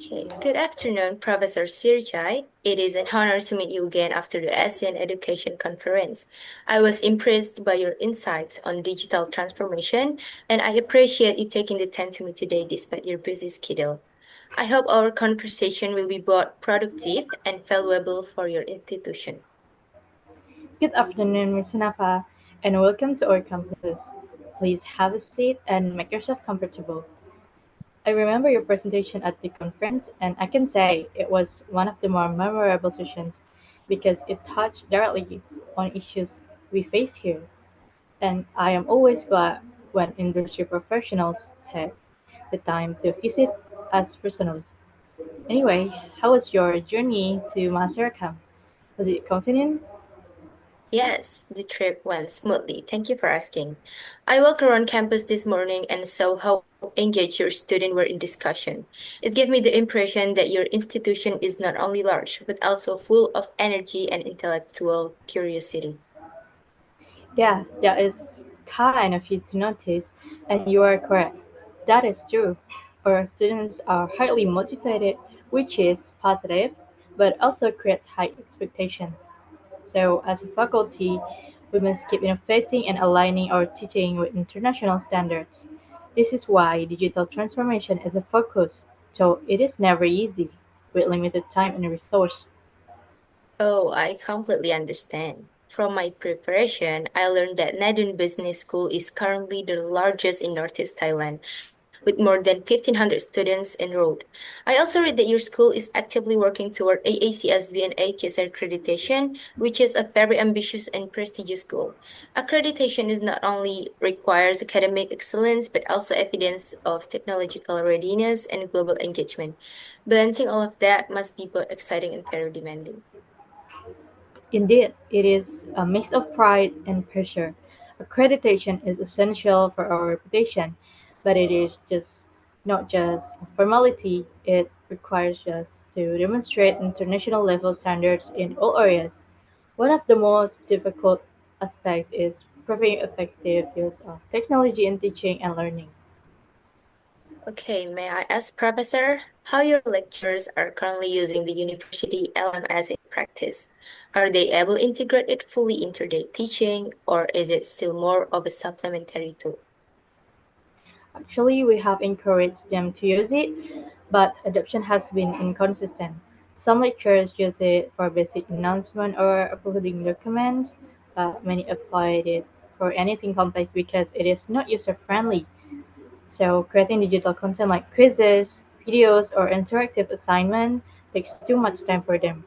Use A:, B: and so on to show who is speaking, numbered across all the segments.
A: Okay, good afternoon, Professor Sirjai. It is an honor to meet you again after the ASEAN Education Conference. I was impressed by your insights on digital transformation, and I appreciate you taking the time to meet today despite your busy schedule. I hope our conversation will be both productive and valuable for your institution.
B: Good afternoon, Ms. Hanafa, and welcome to our campus. Please have a seat and make yourself comfortable. I remember your presentation at the conference, and I can say it was one of the more memorable sessions because it touched directly on issues we face here. And I am always glad when industry professionals take the time to visit us personally. Anyway, how was your journey to Master Camp? Was it convenient?
A: Yes, the trip went smoothly. Thank you for asking. I walked around campus this morning and saw how engaged your students were in discussion. It gave me the impression that your institution is not only large, but also full of energy and intellectual curiosity.
B: Yeah, that is kind of you to notice, and you are correct. That is true. Our students are highly motivated, which is positive, but also creates high expectation. So, as a faculty, we must keep innovating and aligning our teaching with international standards. This is why digital transformation is a focus, so it is never easy with limited time and resource.
A: Oh, I completely understand. From my preparation, I learned that Nadun Business School is currently the largest in Northeast Thailand, with more than 1,500 students enrolled. I also read that your school is actively working toward AACSB and AKIS accreditation, which is a very ambitious and prestigious goal. Accreditation is not only requires academic excellence, but also evidence of technological readiness and global engagement. Balancing all of that must be both exciting and very demanding.
B: Indeed, it is a mix of pride and pressure. Accreditation is essential for our reputation, but it is just not just a formality. It requires us to demonstrate international level standards in all areas. One of the most difficult aspects is proving effective use of technology in teaching and learning.
A: Okay, may I ask, Professor, how your lecturers are currently using the university LMS in practice? Are they able to integrate it fully into their teaching, or is it still more of a supplementary tool?
B: Actually, we have encouraged them to use it, but adoption has been inconsistent. Some lecturers use it for basic announcement or uploading documents, but many apply it for anything complex because it is not user-friendly. So creating digital content like quizzes, videos, or interactive assignment takes too much time for them.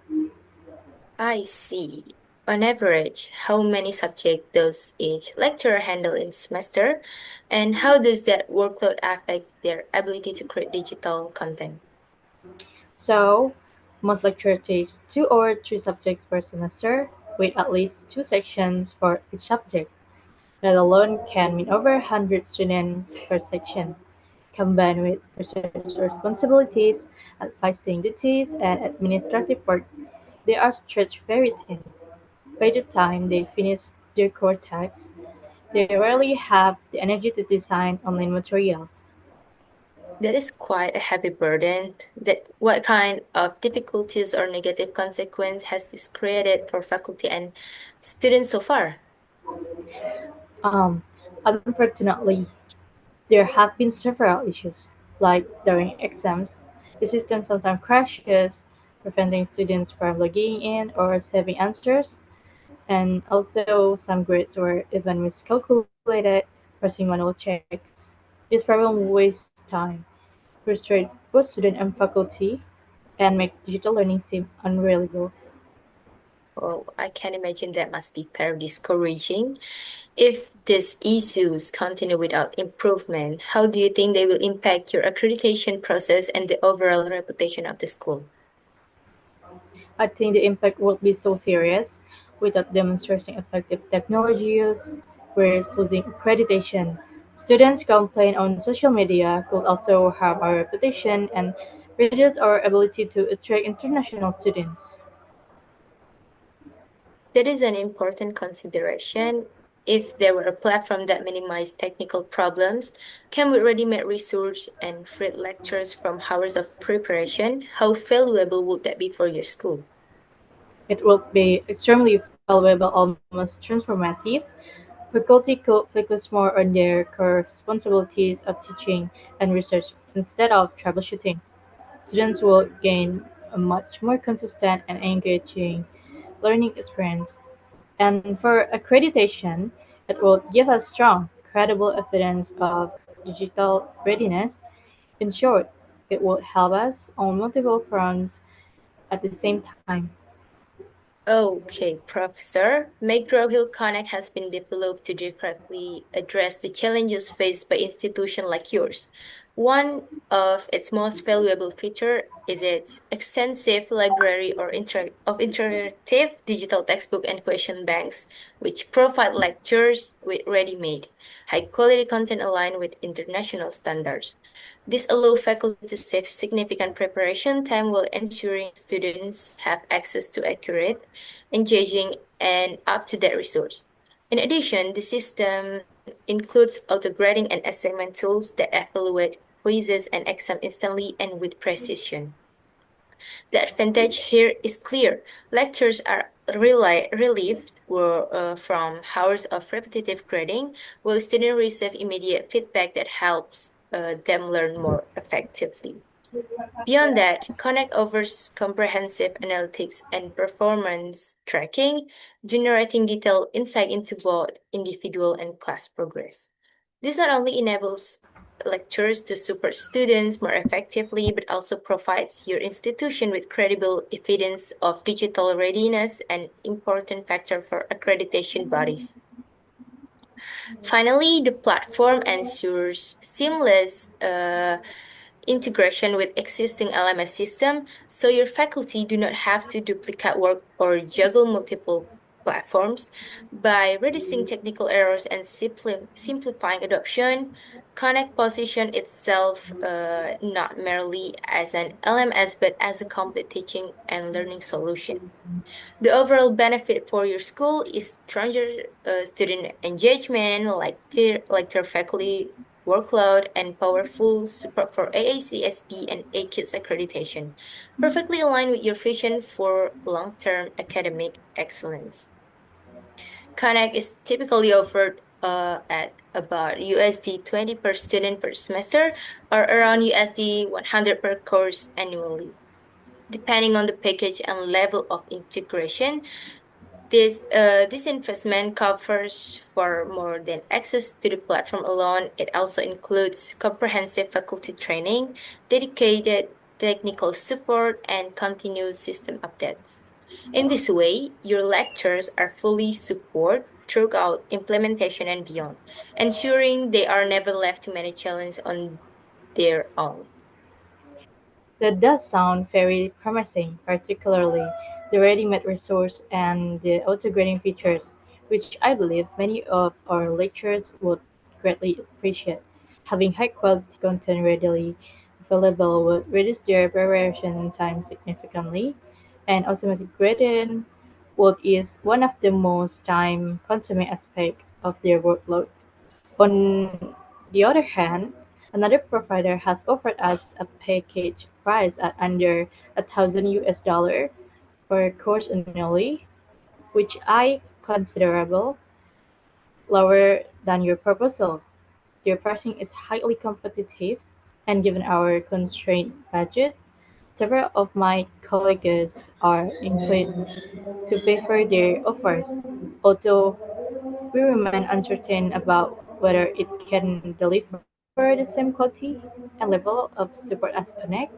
A: I see. On average, how many subjects does each lecturer handle in semester, and how does that workload affect their ability to create digital content?
B: So most lecturers teach 2 or 3 subjects per semester, with at least 2 sections for each subject. That alone can mean over 100 students per section, combined with research responsibilities, advising duties, and administrative work. They are stretched very thin. By the time they finish their core tasks, they rarely have the energy to design online materials.
A: That is quite a heavy burden. That what kind of difficulties or negative consequence has this created for faculty and students so far?
B: Um, Unfortunately, there have been several issues, like during exams, the system sometimes crashes, preventing students from logging in or saving answers, and also some grades were even miscalculated, forcing manual checks. This problem wastes time, frustrate both student and faculty, and make digital learning seem unreliable.
A: Oh, I can imagine that must be very discouraging. If these issues continue without improvement, how do you think they will impact your accreditation process and the overall reputation of the school?
B: I think the impact will be so serious without demonstrating effective technology use, whereas losing accreditation. Students complain on social media could also harm our reputation and reduce our ability to attract international students.
A: That is an important consideration. If there were a platform that minimized technical problems, came with ready-made resources and free lectures from hours of preparation, how valuable would that be for your school?
B: It will be extremely valuable, almost transformative. Faculty could focus more on their core responsibilities of teaching and research instead of troubleshooting. Students will gain a much more consistent and engaging learning experience. And for accreditation, it will give us strong, credible evidence of digital readiness. In short, it will help us on multiple fronts at the same time.
A: Okay, Professor. McGraw Hill Connect has been developed to directly address the challenges faced by institutions like yours. One of its most valuable features is its extensive library of interactive digital textbook and question banks, which provide lectures with ready-made, high-quality content aligned with international standards. This allows faculty to save significant preparation time while ensuring students have access to accurate, engaging, and up-to-date resource. In addition, the system includes auto-grading and assignment tools that evaluate quizzes and exam instantly and with precision. The advantage here is clear. Lectures are relieved from hours of repetitive grading, while students receive immediate feedback that helps them learn more effectively. Beyond that, Connect offers comprehensive analytics and performance tracking, generating detailed insight into both individual and class progress. This not only enables lecturers to support students more effectively, but also provides your institution with credible evidence of digital readiness, an important factor for accreditation bodies. Finally, the platform ensures seamless integration with existing LMS system, so your faculty do not have to duplicate work or juggle multiple platforms. By reducing technical errors and simplifying adoption, Connect position itself not merely as an LMS but as a complete teaching and learning solution. The overall benefit for your school is stronger student engagement, like their faculty workload, and powerful support for AACSB and AKIDS accreditation, perfectly aligned with your vision for long-term academic excellence. Connect is typically offered at about USD 20 per student per semester or around USD 100 per course annually. Depending on the package and level of integration, this investment covers for more than access to the platform alone. It also includes comprehensive faculty training, dedicated technical support, and continuous system updates. In this way, your lectures are fully supported throughout implementation and beyond, ensuring they are never left to manage challenges on their own.
B: That does sound very promising, particularly the ready-made resource and the auto-grading features, which I believe many of our lecturers would greatly appreciate. Having high-quality content readily available would reduce their preparation time significantly, and automatic grading would is one of the most time-consuming aspects of their workload. On the other hand, another provider has offered us a package price at under 1,000 US dollar per course annually, which I considerable lower than your proposal. Your pricing is highly competitive, and given our constrained budget, several of my colleagues are inclined to pay for their offers, although we remain uncertain about whether it can deliver the same quality and level of support as Connect.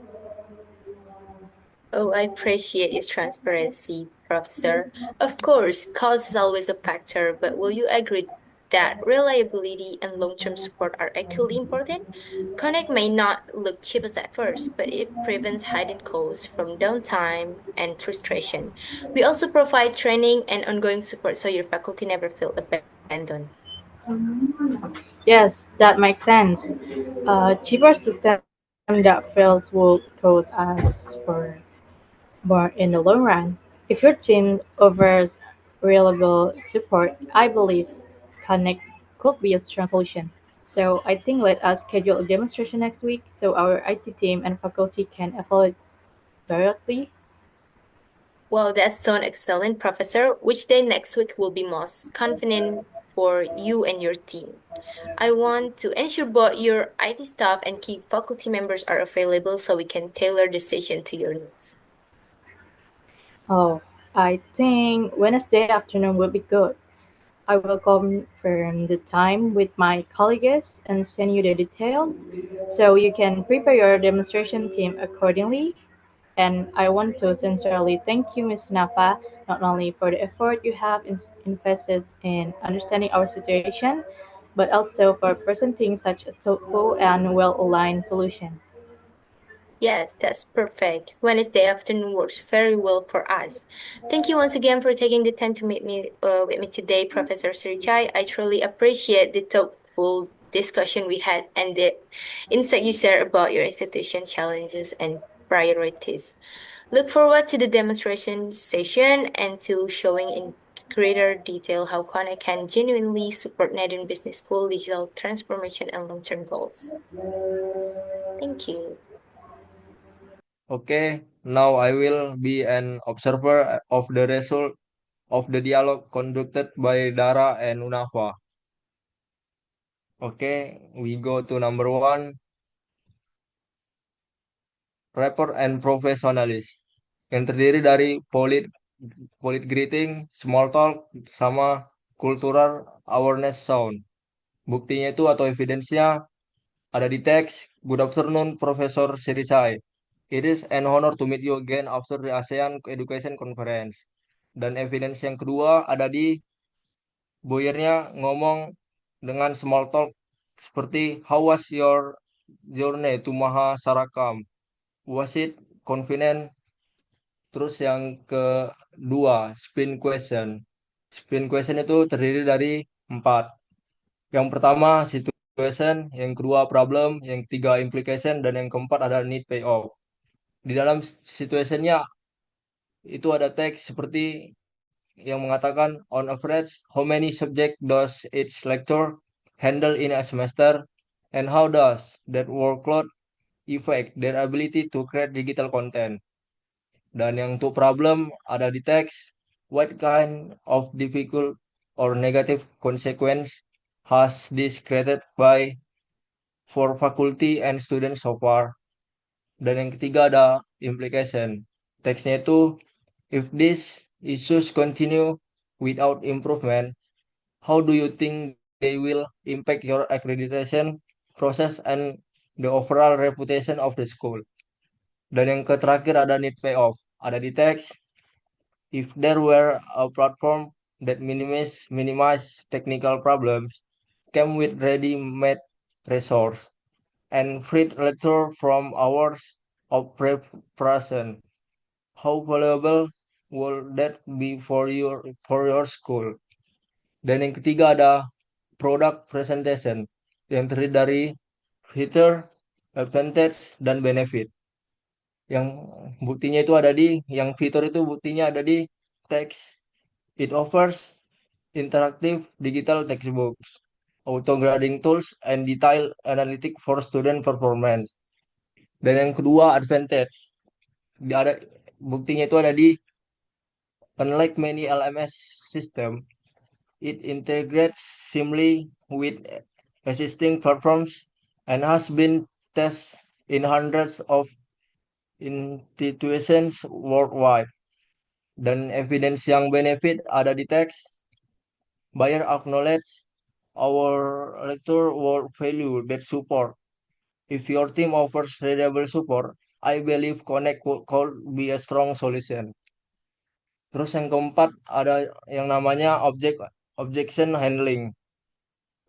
A: Oh, I appreciate your transparency, Professor. Of course, cost is always a factor, but will you agree that reliability and long-term support are equally important? Connect may not look cheapest at first, but it prevents hidden costs from downtime and frustration. We also provide training and ongoing support so your faculty never feel abandoned.
B: Yes, that makes sense. A cheaper system that fails will cost us for more in the long run. If your team offers reliable support, I believe connect could be a strong solution. So I think let us schedule a demonstration next week so our IT team and faculty can evaluate directly.
A: Well, that sounds excellent, Professor. Which day next week will be most convenient for you and your team? I want to ensure both your IT staff and key faculty members are available so we can tailor the session to your needs.
B: Oh, I think Wednesday afternoon will be good. I will confirm the time with my colleagues and send you the details so you can prepare your demonstration team accordingly. And I want to sincerely thank you, Ms. Nafa, not only for the effort you have invested in understanding our situation, but also for presenting such a thoughtful and well-aligned solution.
A: Yes, that's perfect. Wednesday afternoon works very well for us. Thank you once again for taking the time to meet me with me today, Professor Srichai. I truly appreciate the thoughtful discussion we had and the insight you shared about your institution challenges and priorities. Look forward to the demonstration session and to showing in greater detail how Kona can genuinely support Netherlands Business School digital transformation and long-term goals. Thank you.
C: Okay, now I will be an observer of the result of the dialogue conducted by Dara and Unafa. Okay, we go to number one, rapport and professionalism. Yang terdiri dari polite greeting, small talk, sama cultural awareness sound. Buktinya itu atau evidence-nya ada di teks. Good afternoon, Profesor Sirisai. It is an honor to meet you again after the ASEAN Education Conference. Dan evidence yang kedua ada di Boyernya ngomong dengan small talk seperti how was your journey to Mahasarakam? Was it convenient? Terus yang kedua, spin question. Spin question itu terdiri dari 4. Yang pertama situation, yang kedua problem, yang ketiga implication, dan yang keempat ada need payoff. Di dalam situationnya itu ada teks seperti yang mengatakan on average how many subject does each lecture handle in a semester and how does that workload affect their ability to create digital content. Dan yang untuk problem ada di teks what kind of difficult or negative consequence has this created by for faculty and students so far. Dan yang ketiga ada implication. Teksnya itu if these issues continue without improvement, how do you think they will impact your accreditation process and the overall reputation of the school? Dan yang terakhir ada need payoff. Ada di teks if there were a platform that minimize technical problems, came with ready-made resource, and freed lecture from hours of preparation, how valuable would that be for your school? Dan yang ketiga ada product presentation yang terdiri dari feature, advantage, dan benefit. Yang buktinya itu ada di, yang fitur itu buktinya ada di teks. It offers interactive digital textbooks, auto grading tools, and detailed analytic for student performance. Dan yang kedua advantage, ada buktinya itu ada di unlike many LMS system, it integrates seamlessly with existing platforms and has been tested in hundreds of institutions worldwide. Dan evidence yang benefit ada di teks. Buyer acknowledge our lecture will value that support. If your team offers reliable support, I believe Connect could be a strong solution. Terus yang keempat ada yang namanya objection handling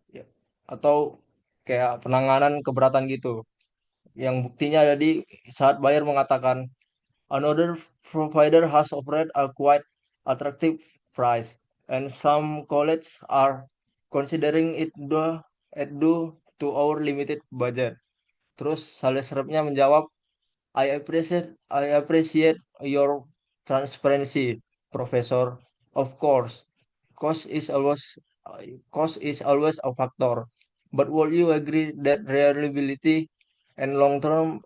C: ya, atau kayak penanganan keberatan gitu. Yang buktinya ada di saat buyer mengatakan another provider has offered a quite attractive price and some colleges are considering it due to our limited budget. Terus sales rep-nya menjawab, I appreciate your transparency, Professor. Of course, cost is always Cost is always a factor. But would you agree that reliability and long-term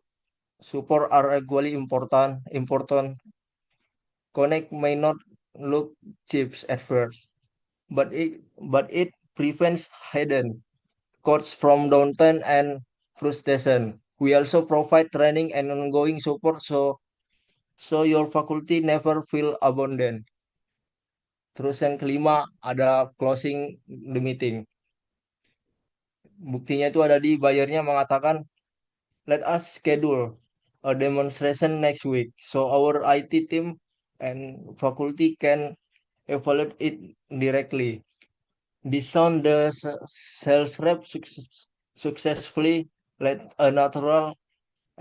C: support are equally important? Connect may not look cheap at first, but it prevents hidden costs from downtime and frustration. We also provide training and ongoing support so your faculty never feel abandoned. Terus yang kelima ada closing the meeting. Buktinya itu ada di bayarnya mengatakan let us schedule a demonstration next week so our IT team and faculty can evaluate it directly. This sound the sales rep successfully led a natural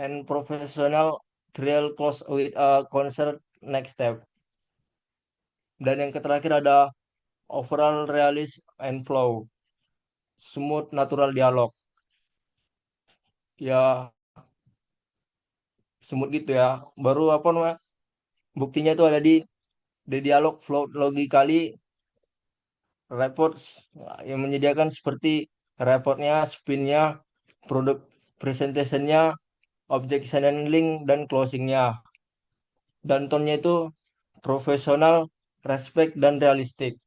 C: and professional trial close with a concert next step. Dan yang terakhir ada overall realist and flow, smooth natural dialog. Ya, smooth gitu ya. Baru apa namanya? Buktinya itu ada di dialog flow logically reports yang menyediakan seperti reportnya, spinnya, produk presentationnya, objection handling dan closingnya. Dan tone-nya itu profesional, respect dan realistik.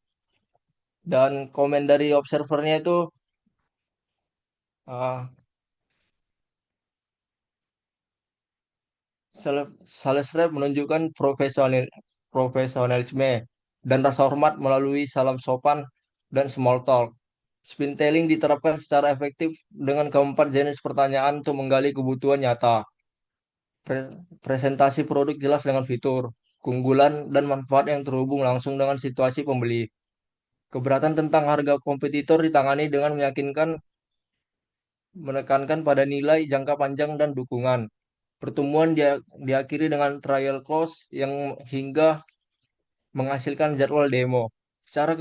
C: Dan komen dari observernya itu uh, sales rep menunjukkan profesionalisme dan rasa hormat melalui salam sopan dan small talk. Spin telling diterapkan secara efektif dengan keempat jenis pertanyaan untuk menggali kebutuhan nyata. Presentasi produk jelas dengan fitur, keunggulan, dan manfaat yang terhubung langsung dengan situasi pembeli. Keberatan tentang harga kompetitor ditangani dengan meyakinkan, menekankan pada nilai jangka panjang dan dukungan. Pertemuan diakhiri dengan trial close yang hingga menghasilkan jadwal demo. Secara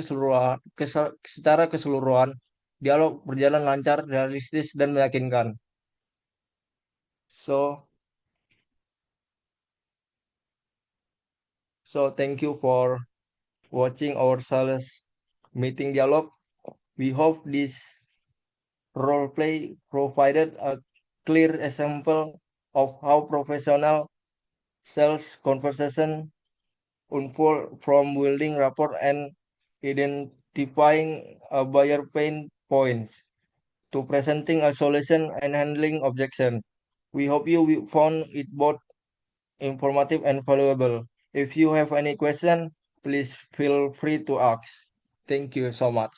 C: keseluruhan, dialog berjalan lancar, realistis, dan meyakinkan. So, so thank you for watching our sales meeting dialogue. We hope this role play provided a clear example of how professional sales conversation unfold from building rapport and identifying a buyer pain points to presenting a solution and handling objection. We hope you found it both informative and valuable. If you have any question, please feel free to ask. Thank you so much.